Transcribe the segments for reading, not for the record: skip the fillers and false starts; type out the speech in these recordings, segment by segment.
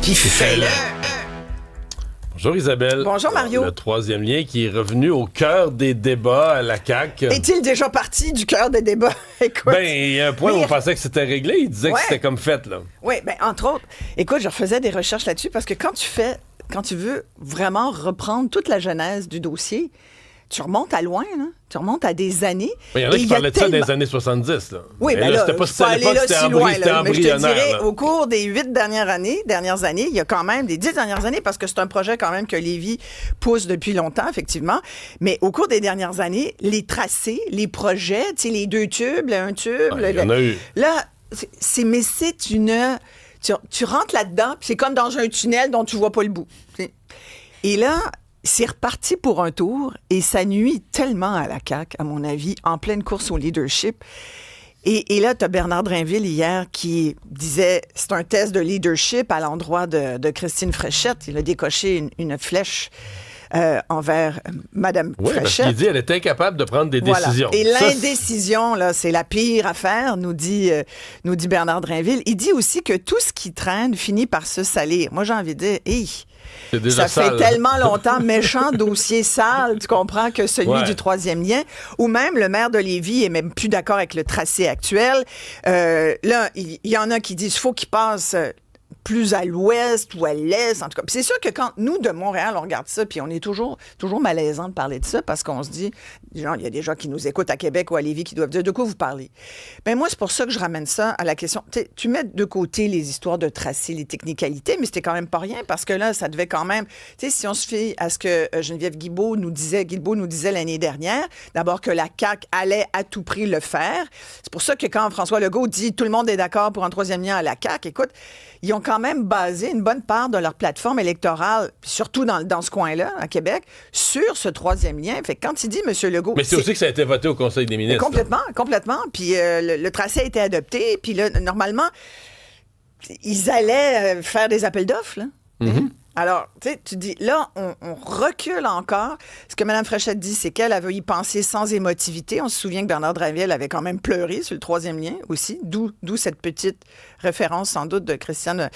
Puis fais-le! Bonjour Isabelle. Bonjour Mario. Le troisième lien qui est revenu au cœur des débats à la CAQ. Est-il déjà parti du cœur des débats? Écoute. Ben, il y a un point où on pensait que c'était réglé. Il disait que c'était comme fait, là. Oui, ben entre autres. Écoute, je refaisais des recherches là-dessus parce que quand tu veux vraiment reprendre toute la genèse du dossier, tu remontes à loin, là. Tu remontes à des années. Il y en a qui parlaient de ça dans les années 70. Là. Oui, mais là, c'était pas si aller là si loin. Là, mais je te dirais, là. au cours des 8 dernières années, il y a quand même des 10 dernières années, parce que c'est un projet quand même que Lévis pousse depuis longtemps, effectivement. Mais au cours des dernières années, les tracés, les projets, tu sais, les 2 tubes, le 1 tube. Il y en a eu. Là, c'est une... Tu rentres là-dedans, puis c'est comme dans un tunnel dont tu vois pas le bout. Et là... c'est reparti pour un tour et ça nuit tellement à la CAQ, à mon avis, en pleine course au leadership. Et là, tu as Bernard Drainville hier qui disait c'est un test de leadership à l'endroit de Christine Fréchette. Il a décoché une flèche envers Mme Fréchette. Parce qu'il dit qu'elle est incapable de prendre des décisions. Et l'indécision, là, c'est la pire affaire, nous dit Bernard Drainville. Il dit aussi que tout ce qui traîne finit par se salir. Moi, j'ai envie de dire, ça sale. fait tellement longtemps, méchant dossier sale, tu comprends, que celui du troisième lien, ou même le maire de Lévis est même plus d'accord avec le tracé actuel. Là, il y en a qui disent qu'il faut qu'il passe plus à l'ouest ou à l'est, en tout cas. Puis c'est sûr que quand nous, de Montréal, on regarde ça, puis on est toujours malaisant de parler de ça, parce qu'on se dit, genre, il y a des gens qui nous écoutent à Québec ou à Lévis qui doivent dire de quoi vous parlez. Ben moi, c'est pour ça que je ramène ça à la question. Tu mets de côté les histoires de tracé, les technicalités, mais c'était quand même pas rien, parce que là, ça devait quand même... Tu sais, si on se fie à ce que Geneviève Guilbeault nous disait l'année dernière, d'abord que la CAQ allait à tout prix le faire. C'est pour ça que quand François Legault dit tout le monde est d'accord pour un troisième lien à la CAQ, écoute, ils ont quand même basé une bonne part de leur plateforme électorale, surtout dans ce coin-là, à Québec, sur ce troisième lien. Fait que quand il dit, M. Legault... Mais c'est aussi que ça a été voté au Conseil des ministres. Complètement. Puis le tracé a été adopté. Puis là, normalement, ils allaient faire des appels d'offres, là. Mm-hmm. Alors, tu dis, là, on recule encore. Ce que Mme Fréchette dit, c'est qu'elle avait y pensé sans émotivité. On se souvient que Bernard Drainville avait quand même pleuré sur le troisième lien aussi, d'où cette petite référence, sans doute, de Christiane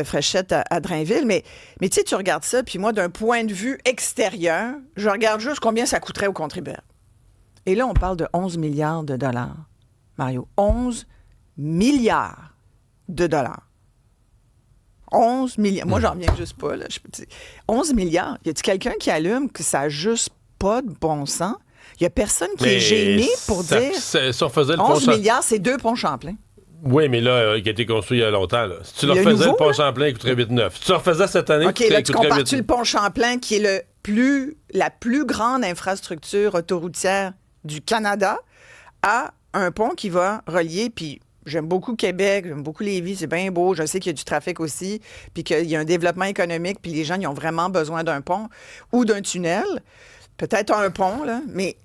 Fréchette à Drainville. Mais tu regardes ça, puis moi, d'un point de vue extérieur, je regarde juste combien ça coûterait aux contribuables. Et là, on parle de 11 milliards de dollars, Mario. 11 milliards de dollars. 11 milliards. Moi, j'en reviens juste pas. Là. 11 milliards. Y a-t-il quelqu'un qui allume que ça n'a juste pas de bon sens? Il n'y a personne qui est gêné pour dire... Si on faisait le 11 milliards, c'est 2 ponts Champlain. Oui, mais là, il a été construit il y a longtemps. Là. Si tu le refaisais, le pont Champlain, il coûterait 8,9. Si tu le refaisais cette année, OK, là, tu compares-tu le pont Champlain, qui est la plus grande infrastructure autoroutière du Canada, à un pont qui va relier... puis j'aime beaucoup Québec, j'aime beaucoup Lévis, c'est bien beau. Je sais qu'il y a du trafic aussi, puis qu'il y a un développement économique, puis les gens, ils ont vraiment besoin d'un pont ou d'un tunnel. Peut-être un pont, là, mais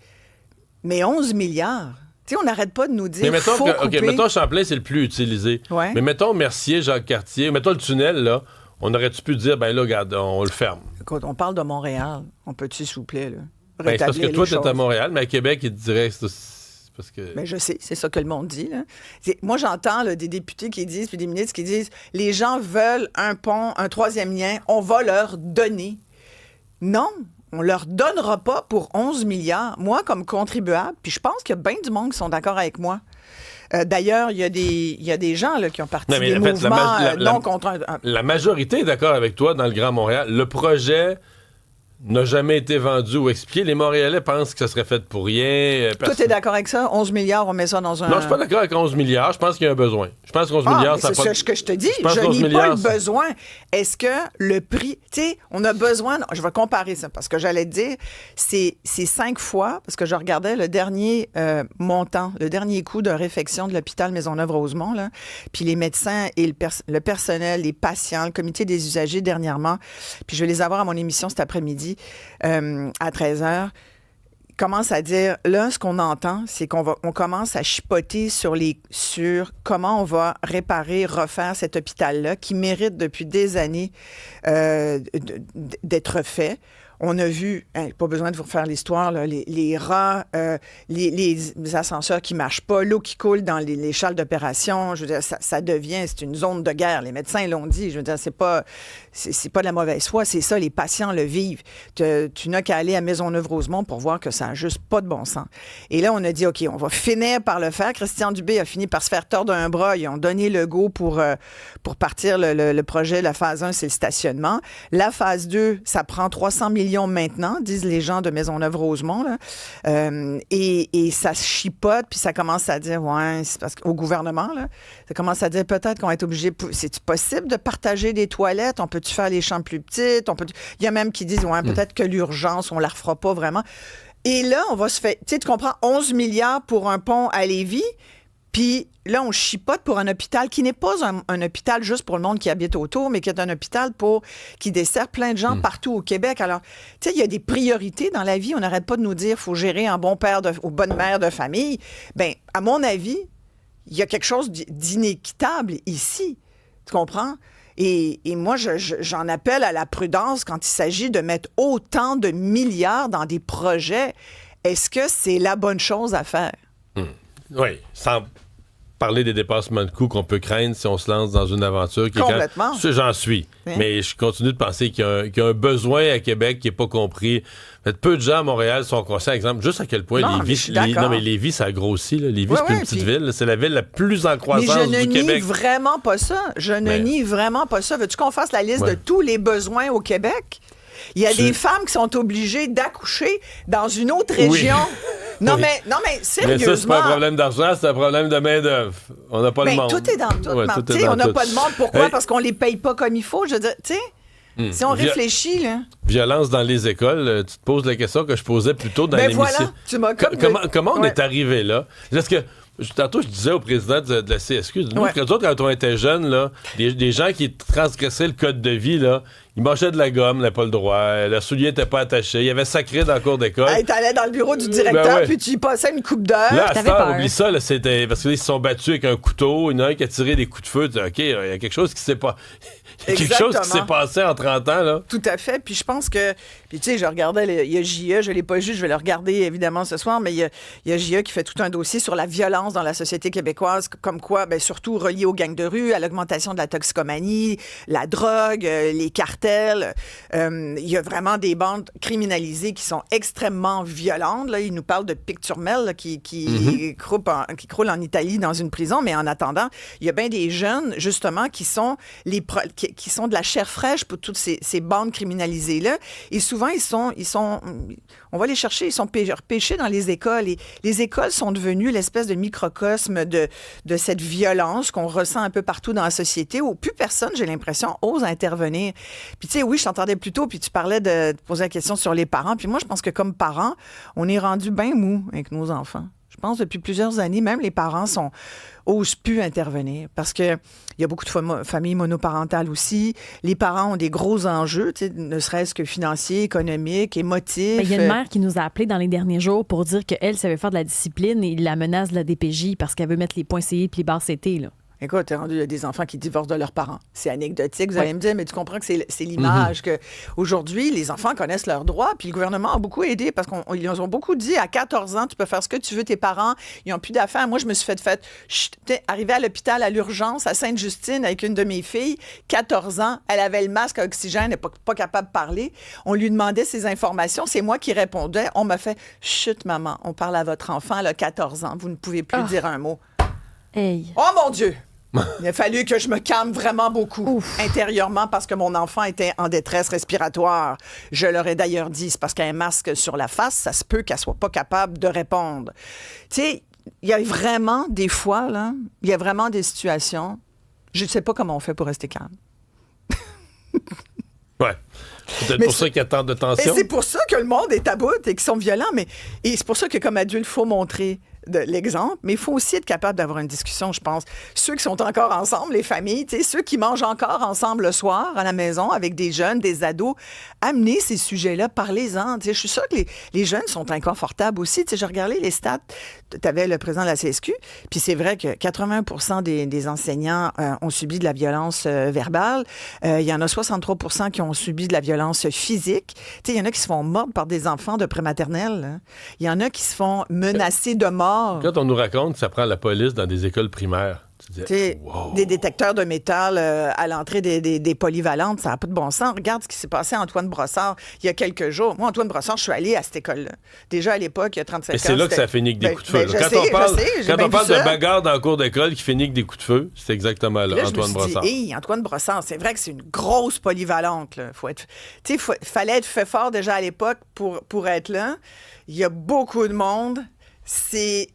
11 milliards. Tu sais, on n'arrête pas de nous dire qu'il faut couper. OK, mettons Champlain, c'est le plus utilisé. Ouais. Mais mettons Mercier, Jacques-Cartier, mettons le tunnel, là, on aurait-tu pu dire, ben là, regarde, on le ferme. Écoute, on parle de Montréal. On peut-tu, s'il vous plaît, là, rétablir c'est parce que toi, tu es à Montréal, mais à Québec, ils te diraient que c'est... Parce que... Ben je sais, c'est ça que le monde dit. Là. Moi, j'entends là, des députés qui disent, puis des ministres qui disent, les gens veulent un pont, un troisième lien, on va leur donner. Non, on leur donnera pas pour 11 milliards. Moi, comme contribuable, puis je pense qu'il y a bien du monde qui sont d'accord avec moi. D'ailleurs, il y a des gens là, qui ont parti des mouvements non contre... La majorité est d'accord avec toi dans le Grand Montréal. Le projet... n'a jamais été vendu ou expliqué. Les Montréalais pensent que ça serait fait pour rien. Toi, t'es d'accord avec ça? 11 milliards, on met ça dans un... Non, je suis pas d'accord avec 11 milliards. Je pense qu'il y a un besoin. Je pense que 11 milliards, ça c'est ce que je te dis. Je n'ai pas le besoin. Est-ce que le prix... Tu sais, on a besoin... Je vais comparer ça, parce que j'allais te dire, c'est 5 fois, parce que je regardais le dernier montant, le dernier coût de réfection de l'hôpital Maisonneuve-Rosemont, là, puis les médecins et le personnel, les patients, le comité des usagers dernièrement, puis je vais les avoir à mon émission cet après-midi, à 13h, commence à dire, là, ce qu'on entend, c'est qu'on commence à chipoter sur comment on va réparer, refaire cet hôpital-là qui mérite depuis des années d'être fait. On a vu, pas besoin de vous refaire l'histoire, là, les rats, les ascenseurs qui marchent pas, l'eau qui coule dans les salles d'opération. Je veux dire, ça devient, c'est une zone de guerre. Les médecins l'ont dit. Je veux dire, c'est pas de la mauvaise foi, c'est ça, les patients le vivent. Tu n'as qu'à aller à Maisonneuve-Rosemont pour voir que ça n'a juste pas de bon sens. Et là, on a dit, OK, on va finir par le faire. Christian Dubé a fini par se faire tordre un bras. Ils ont donné le go pour partir le projet. La phase 1, c'est le stationnement. La phase 2, ça prend 300 millions maintenant, disent les gens de Maisonneuve-Rosemont. Là. Et ça se chipote, puis ça commence à dire, ouais, c'est parce qu'au gouvernement, là, ça commence à dire peut-être qu'on va être obligé. C'est-tu possible de partager des toilettes? On peut-tu faire les chambres plus petites? Il y a même qui disent, ouais, peut-être que l'urgence, on la refera pas vraiment. Et là, on va se faire. Tu sais, tu comprends, 11 milliards pour un pont à Lévis. Puis là, on chipote pour un hôpital qui n'est pas un hôpital juste pour le monde qui habite autour, mais qui est un hôpital qui dessert plein de gens partout au Québec. Alors, tu sais, il y a des priorités dans la vie. On n'arrête pas de nous dire qu'il faut gérer un bon père ou bonne mère de famille. Bien, à mon avis, il y a quelque chose d'inéquitable ici. Tu comprends? Et moi, j'en appelle à la prudence quand il s'agit de mettre autant de milliards dans des projets. Est-ce que c'est la bonne chose à faire? Oui, sans parler des dépassements de coûts qu'on peut craindre si on se lance dans une aventure qui complètement. J'en suis. Hein? Mais je continue de penser qu'il y a un besoin à Québec qui n'est pas compris. Peu de gens à Montréal sont conscients, exemple, juste à quel point Lévis, ça a grossi. Là. Lévis, c'est une petite ville. C'est la ville la plus en croissance du Québec. Je ne nie vraiment pas ça. Nie vraiment pas ça. Veux-tu qu'on fasse la liste de tous les besoins au Québec? Il y a des femmes qui sont obligées d'accoucher dans une autre région. Non, mais sérieusement. Mais ça, c'est pas un problème d'argent, c'est un problème de main-d'œuvre. On n'a pas le monde. Tout est dans tout. On n'a pas de monde. Pourquoi? Parce qu'on les paye pas comme il faut. Je veux dire, tu sais, si on réfléchit, là. Violence dans les écoles, tu te poses la question que je posais plus tôt dans l'émission. Voilà, tu m'as comment on est arrivé là? Parce que tantôt, je disais au président de la CSQ, nous, quand on était jeunes, là, des gens qui transgressaient le code de vie, là, ils mangeaient de la gomme, n'avaient pas le droit, le soulier n'était pas attaché, il y avait sacré dans le cour d'école. Hey, t'allais dans le bureau du directeur, puis tu y passais une coupe d'heure. Là, à cette heure, oublie ça, là, c'était parce qu'ils se sont battus avec un couteau, il y en a un qui a tiré des coups de feu, OK, il y a quelque chose qui s'est pas... quelque chose qui s'est passé en 30 ans, là. Tout à fait. Puis je pense que... Puis tu sais, je regardais... Il y a J.E., je ne l'ai pas vu, je vais le regarder évidemment ce soir, mais il y a J.E. qui fait tout un dossier sur la violence dans la société québécoise, comme quoi, bien, surtout relié aux gangs de rue, à l'augmentation de la toxicomanie, la drogue, les cartels. Il y a vraiment des bandes criminalisées qui sont extrêmement violentes. Là, il nous parle de Picturmel là, qui croule en Italie dans une prison, mais en attendant, il y a bien des jeunes, justement, qui sont qui sont de la chair fraîche pour toutes ces bandes criminalisées-là. Et souvent, on va les chercher, ils sont pêchés dans les écoles. Et les écoles sont devenues l'espèce de microcosme de cette violence qu'on ressent un peu partout dans la société, où plus personne, j'ai l'impression, ose intervenir. Puis tu sais, oui, je t'entendais plus tôt, puis tu parlais de poser la question sur les parents. Puis moi, je pense que comme parents, on est rendu bien mou avec nos enfants. Je pense depuis plusieurs années, même les parents osent plus intervenir parce qu'il y a beaucoup de familles monoparentales aussi. Les parents ont des gros enjeux, ne serait-ce que financiers, économiques, émotifs. Il y a une mère qui nous a appelé dans les derniers jours pour dire qu'elle savait faire de la discipline et la menace de la DPJ parce qu'elle veut mettre les points CI et les barres CT, là. Écoute, t'es rendu, il y a des enfants qui divorcent de leurs parents. C'est anecdotique, vous allez me dire, mais tu comprends que c'est l'image que aujourd'hui les enfants connaissent leurs droits, puis le gouvernement a beaucoup aidé parce qu'ils ont beaucoup dit, à 14 ans, tu peux faire ce que tu veux, tes parents, ils n'ont plus d'affaires. Moi, je me suis arrivée à l'hôpital à l'urgence à Sainte-Justine avec une de mes filles, 14 ans, elle avait le masque à oxygène, elle n'est pas capable de parler. On lui demandait ses informations, c'est moi qui répondais. On m'a fait, chut, maman, on parle à votre enfant, elle a 14 ans, vous ne pouvez plus dire un mot. Hey. Oh mon Dieu! Il a fallu que je me calme vraiment beaucoup intérieurement parce que mon enfant était en détresse respiratoire. Je leur ai d'ailleurs dit, c'est parce qu'il y a un masque sur la face, ça se peut qu'elle soit pas capable de répondre. Tu sais, il y a vraiment des fois, là, il y a vraiment des situations, je ne sais pas comment on fait pour rester calme. Ouais. C'est peut-être pour ça qu'il y a tant de tensions. Et c'est pour ça que le monde est à bout et qu'ils sont violents. Et c'est pour ça que, comme adulte, il faut montrer de l'exemple, mais il faut aussi être capable d'avoir une discussion, je pense. Ceux qui sont encore ensemble, les familles, ceux qui mangent encore ensemble le soir à la maison avec des jeunes, des ados, amenez ces sujets-là, parlez-en. Je suis sûre que les jeunes sont inconfortables aussi. Je regardais les stats, tu avais le président de la CSQ, puis c'est vrai que 80% des enseignants ont subi de la violence verbale. Il y en a 63% qui ont subi de la violence physique. Il y en a qui se font mordre par des enfants de prématernelle. Hein. Il y en a qui se font menacer de mort. Quand on nous raconte que ça prend la police dans des écoles primaires, wow. Des détecteurs de métal à l'entrée des polyvalentes, ça n'a pas de bon sens. Regarde ce qui s'est passé à Antoine Brossard il y a quelques jours. Moi, Antoine Brossard, je suis allée à cette école-là. Déjà à l'époque, il y a 35 ans. Et c'est là que ça finit avec des coups de feu. Quand on parle de bagarre dans le cours d'école qui finit avec des coups de feu, c'est exactement là, Antoine Brossard. Antoine Brossard, c'est vrai que c'est une grosse polyvalente. Fallait être fait fort déjà à l'époque pour être là. Il y a beaucoup de monde. C'est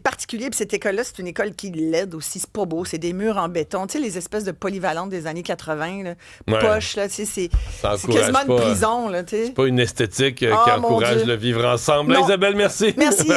particulier. Puis cette école-là, c'est une école qui l'aide aussi. C'est pas beau. C'est des murs en béton. Tu sais, les espèces de polyvalentes des années 80, là, poches, là, tu sais, c'est quasiment une prison. Là, tu sais. C'est pas une esthétique qui encourage le vivre ensemble. Là, Isabelle, merci. Merci.